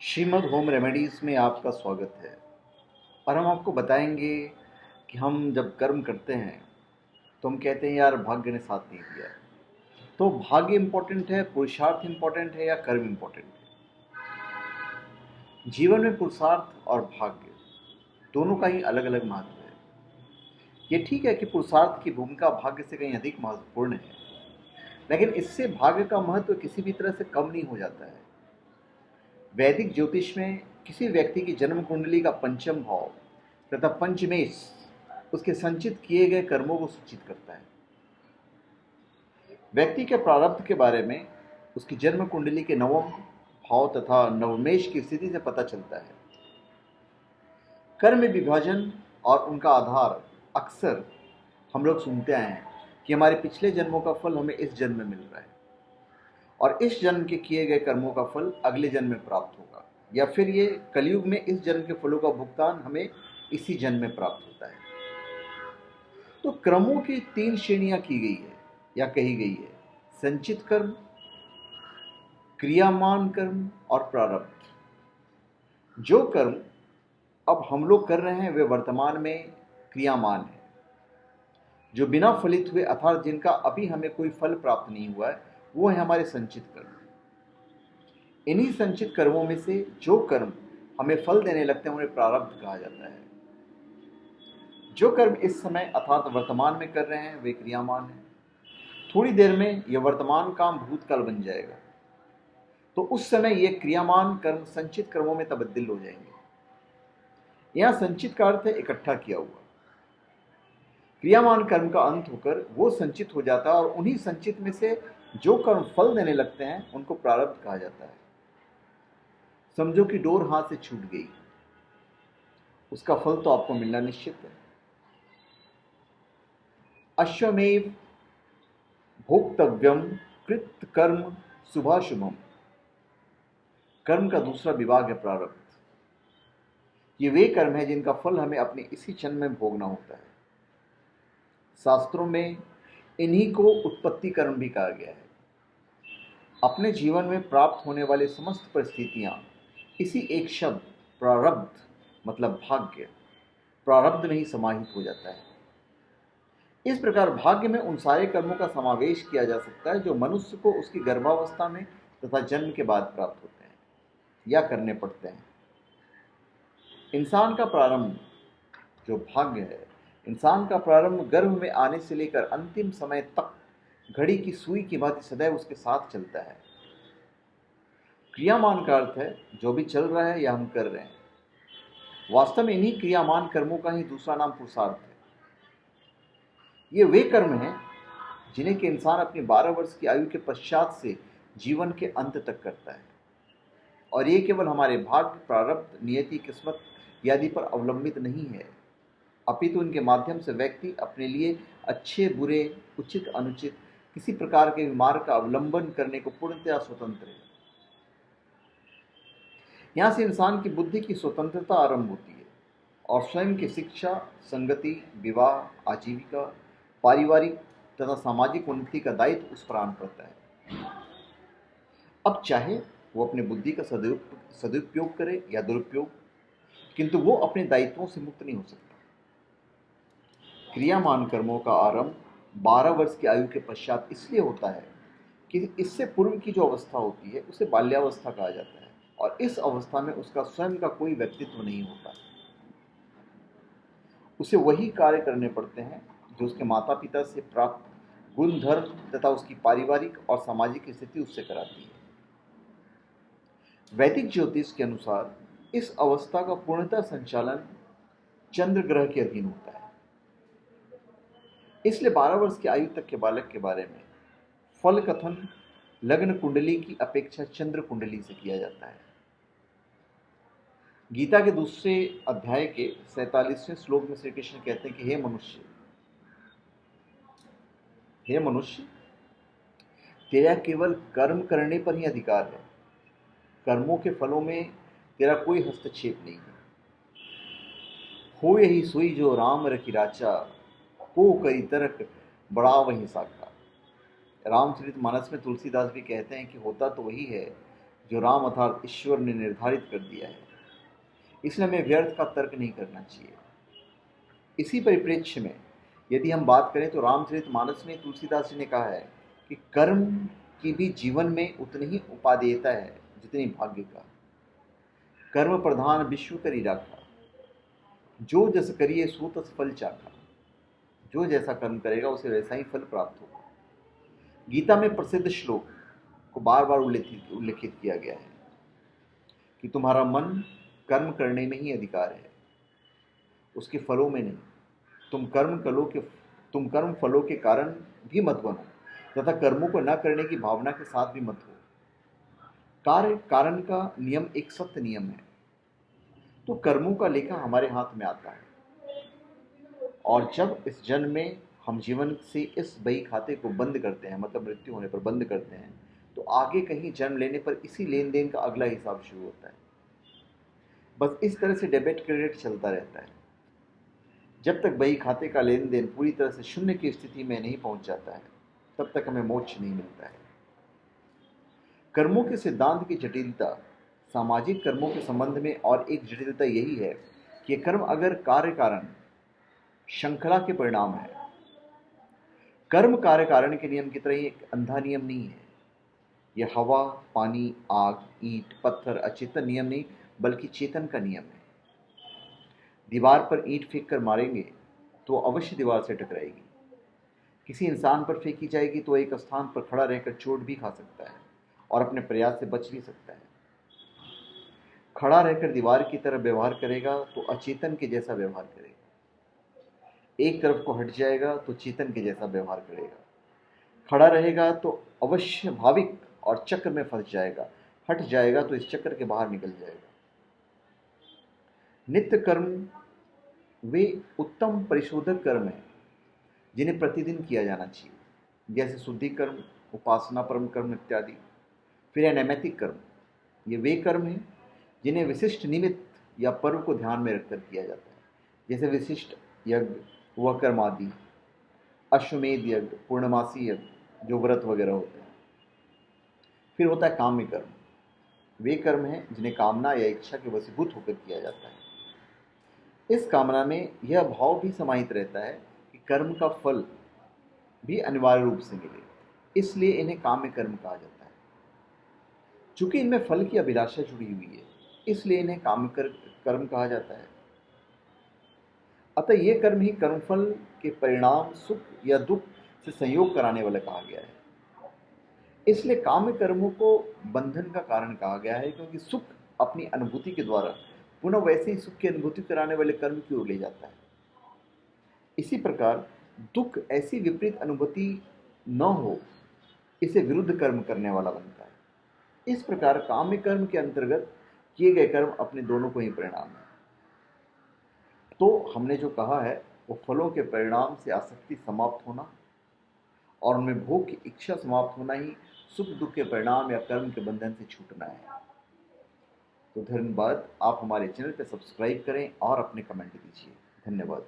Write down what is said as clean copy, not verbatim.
Shrimad home remedies में आपका स्वागत है। और हम आपको बताएंगे कि हम जब कर्म करते हैं तो हम कहते हैं यार भाग्य ने साथ नहीं दिया। तो भाग्य इम्पोर्टेंट है, पुरुषार्थ इम्पोर्टेंट है या कर्म इम्पोर्टेंट है? जीवन में पुरुषार्थ और भाग्य दोनों का ही अलग अलग महत्व है। ये ठीक है कि पुरुषार्थ की भूमिका भाग्य से कहीं अधिक महत्वपूर्ण है, लेकिन इससे भाग्य का महत्व किसी भी तरह से कम नहीं हो जाता है। वैदिक ज्योतिष में किसी व्यक्ति की जन्म कुंडली का पंचम भाव तथा पंचमेश उसके संचित किए गए कर्मों को सूचित करता है। व्यक्ति के प्रारब्ध के बारे में उसकी जन्म कुंडली के नवम भाव तथा नवमेश की स्थिति से पता चलता है। कर्म विभाजन और उनका आधार अक्सर हम लोग सुनते आए हैं कि हमारे पिछले जन्मों का फल हमें इस जन्म में मिल रहा है और इस जन्म के किए गए कर्मों का फल अगले जन्म में प्राप्त होगा, या फिर ये कलयुग में इस जन्म के फलों का भुगतान हमें इसी जन्म में प्राप्त होता है। तो कर्मों की तीन श्रेणियां की गई है या कही गई है: संचित कर्म, क्रियामान कर्म और प्रारब्ध। जो कर्म अब हम लोग कर रहे हैं वे वर्तमान में क्रियामान है। जो बिना फलित हुए अर्थात जिनका अभी हमें कोई फल प्राप्त नहीं हुआ है वो है हमारे संचित कर्म। इन्हीं संचित कर्मों में से जो कर्म हमें फल देने लगते हैं उन्हें प्रारब्ध कहा जाता है। जो कर्म इस समय अर्थात वर्तमान में कर रहे हैं वे क्रियामान है। थोड़ी देर में यह वर्तमान काम भूतकाल बन जाएगा, तो उस समय ये क्रियामान कर्म संचित कर्मों में तब्दील हो जाएंगे। यहां संचित का अर्थ है इकट्ठा किया हुआ। क्रियामान कर्म का अंत होकर वो संचित हो जाता है और उन्हीं संचित में से जो कर्म फल देने लगते हैं उनको प्रारब्ध कहा जाता है। समझो कि डोर हाथ से छूट गई, उसका फल तो आपको मिलना निश्चित है। अश्वमेव भोक्तव्यम कृत कर्म शुभाशुभम। कर्म का दूसरा विभाग है प्रारब्ध। ये वे कर्म है जिनका फल हमें अपने इसी जन्म में भोगना होता है। शास्त्रों में इन्हीं को उत्पत्ति कर्म भी कहा गया है। अपने जीवन में प्राप्त होने वाले समस्त परिस्थितियां इसी एक शब्द प्रारब्ध मतलब भाग्य, प्रारब्ध में ही समाहित हो जाता है। इस प्रकार भाग्य में उन सारे कर्मों का समावेश किया जा सकता है जो मनुष्य को उसकी गर्भावस्था में तथा जन्म के बाद प्राप्त होते हैं या करने पड़ते हैं। इंसान का प्रारंभ जो भाग्य है, इंसान का प्रारंभ गर्भ में आने से लेकर अंतिम समय तक घड़ी की सुई की भांति सदैव उसके साथ चलता है। क्रियामान का अर्थ है जो भी चल रहा है या हम कर रहे हैं। वास्तव में इन्हीं क्रियामान कर्मों का ही दूसरा नाम पुरुषार्थ है। ये वे कर्म हैं जिन्हें कि इंसान अपनी 12 वर्ष की आयु के पश्चात से जीवन के अंत तक करता है, और ये केवल हमारे भाग्य, प्रारब्ध, नियति, किस्मत आदि पर अवलंबित नहीं है, अपितु इनके माध्यम से व्यक्ति अपने लिए अच्छे बुरे, उचित अनुचित किसी प्रकार के मार्ग का अवलंबन करने को पूर्णतया स्वतंत्र है। यहाँ से इंसान की बुद्धि की स्वतंत्रता आरंभ होती है और स्वयं की शिक्षा, संगति, विवाह, आजीविका, पारिवारिक तथा सामाजिक उन्नति का दायित्व उस पर आन पड़ता है। अब चाहे वो अपने बुद्धि का सदुपयोग करे या दुरुपयोग, किंतु वो अपने दायित्वों से मुक्त नहीं हो सकता। क्रियामान कर्मों का आरंभ 12 वर्ष की आयु के पश्चात इसलिए होता है कि इससे पूर्व की जो अवस्था होती है उसे बाल्यावस्था कहा जाता है, और इस अवस्था में उसका स्वयं का कोई व्यक्तित्व नहीं होता। उसे वही कार्य करने पड़ते हैं जो उसके माता पिता से प्राप्त गुण धर्म तथा उसकी पारिवारिक और सामाजिक स्थिति उससे कराती है। वैदिक ज्योतिष के अनुसार इस अवस्था का पूर्णतः संचालन चंद्र ग्रह के अधीन होता है। इसलिए 12 वर्ष की आयु तक के बालक के बारे में फल कथन लग्न कुंडली की अपेक्षा चंद्र कुंडली से किया जाता है। गीता के दूसरे अध्याय के 47वें श्लोक में श्री कृष्ण कहते हैं कि हे मनुष्य, तेरा केवल कर्म करने पर ही अधिकार है। कर्मों के फलों में तेरा कोई हस्तक्षेप नहीं है। हो यही सोई जो राम रखी राचा, को करी तरक बड़ा वही साका। रामचरितमानस में तुलसीदास भी कहते हैं कि होता तो वही है जो राम अर्थात ईश्वर ने निर्धारित कर दिया है, इसलिए हमें व्यर्थ का तर्क नहीं करना चाहिए। इसी परिप्रेक्ष्य में यदि हम बात करें तो रामचरितमानस में तुलसीदास जी ने कहा है कि कर्म की भी जीवन में उतनी ही उपादेयता है जितनी भाग्य का। कर्म प्रधान विश्व करी राखा, जो जस करिए सो तस फल चाखा। जो जैसा कर्म करेगा उसे वैसा ही फल प्राप्त होगा। गीता में प्रसिद्ध श्लोक को बार बार उल्लेखित किया गया है कि तुम्हारा मन कर्म करने में ही अधिकार है, उसके फलों में नहीं। तुम कर्म फलों के कारण भी मत बनो तथा कर्मों को न करने की भावना के साथ भी मत हो। कार्य कारण का नियम एक सत्य नियम है, तो कर्मों का लेखा हमारे हाथ में आता है। और जब इस जन्म में हम जीवन से इस बही खाते को बंद करते हैं, मतलब मृत्यु होने पर बंद करते हैं, तो आगे कहीं जन्म लेने पर इसी लेन देन का अगला हिसाब शुरू होता है। बस इस तरह से डेबिट क्रेडिट चलता रहता है। जब तक बही खाते का लेन देन पूरी तरह से शून्य की स्थिति में नहीं पहुंच जाता है, तब तक हमें मोक्ष नहीं मिलता है। कर्मों के सिद्धांत की जटिलता, सामाजिक कर्मों के संबंध में और एक जटिलता यही है कि कर्म अगर कार्य कारण श्रृंखला के परिणाम है। कर्म कार्य कारण के नियम की तरह ही एक अंधा नियम नहीं है। यह हवा, पानी, आग, ईंट, पत्थर अचेतन नियम नहीं बल्कि चेतन का नियम है। दीवार पर ईंट फेंक कर मारेंगे तो अवश्य दीवार से टकराएगी। किसी इंसान पर फेंकी जाएगी तो एक स्थान पर खड़ा रहकर चोट भी खा सकता है और अपने प्रयास से बच भी सकता है। खड़ा रहकर दीवार की तरह व्यवहार करेगा तो अचेतन के जैसा व्यवहार करेगा। एक तरफ को हट जाएगा तो चेतन के जैसा व्यवहार करेगा। खड़ा रहेगा तो अवश्य भाविक और चक्र में फंस जाएगा, हट जाएगा तो इस चक्र के बाहर निकल जाएगा। नित्य कर्म वे उत्तम परिशोधक कर्म हैं जिन्हें प्रतिदिन किया जाना चाहिए, जैसे शुद्धि कर्म, उपासना, परम कर्म इत्यादि। फिर है नैमित्तिक कर्म। ये वे कर्म हैं जिन्हें विशिष्ट निमित्त या पर्व को ध्यान में रखकर किया जाता है, जैसे विशिष्ट यज्ञ, वकर्म आदि, अश्वमेध यज्ञ, पूर्णमासी यज्ञ, जो व्रत वगैरह होते हैं। फिर होता है काम्य कर्म। वे कर्म हैं जिन्हें कामना या इच्छा के वशीभूत होकर किया जाता है। इस कामना में यह भाव भी समाहित रहता है कि कर्म का फल भी अनिवार्य रूप से मिले, इसलिए इन्हें काम्य कर्म कहा जाता है। चूंकि इनमें फल की अभिलाषा जुड़ी हुई है, इसलिए इन्हें काम्य कर्म कहा जाता है। अतः ये कर्म ही कर्मफल के परिणाम सुख या दुख से संयोग कराने वाला कहा गया है। इसलिए काम्य कर्मों को बंधन का कारण कहा गया है, क्योंकि सुख अपनी अनुभूति के द्वारा पुनः वैसे ही सुख की अनुभूति कराने वाले कर्म की ओर ले जाता है। इसी प्रकार दुख ऐसी विपरीत अनुभूति न हो, इसे विरुद्ध कर्म करने वाला बनता है। इस प्रकार काम्य कर्म के अंतर्गत किए गए कर्म अपने दोनों को ही परिणाम है। तो हमने जो कहा है वो फलों के परिणाम से आसक्ति समाप्त होना और उनमें भोग की इच्छा समाप्त होना ही सुख दुख के परिणाम या कर्म के बंधन से छूटना है। तो धन्यवाद। आप हमारे चैनल पर सब्सक्राइब करें और अपने कमेंट दीजिए। धन्यवाद।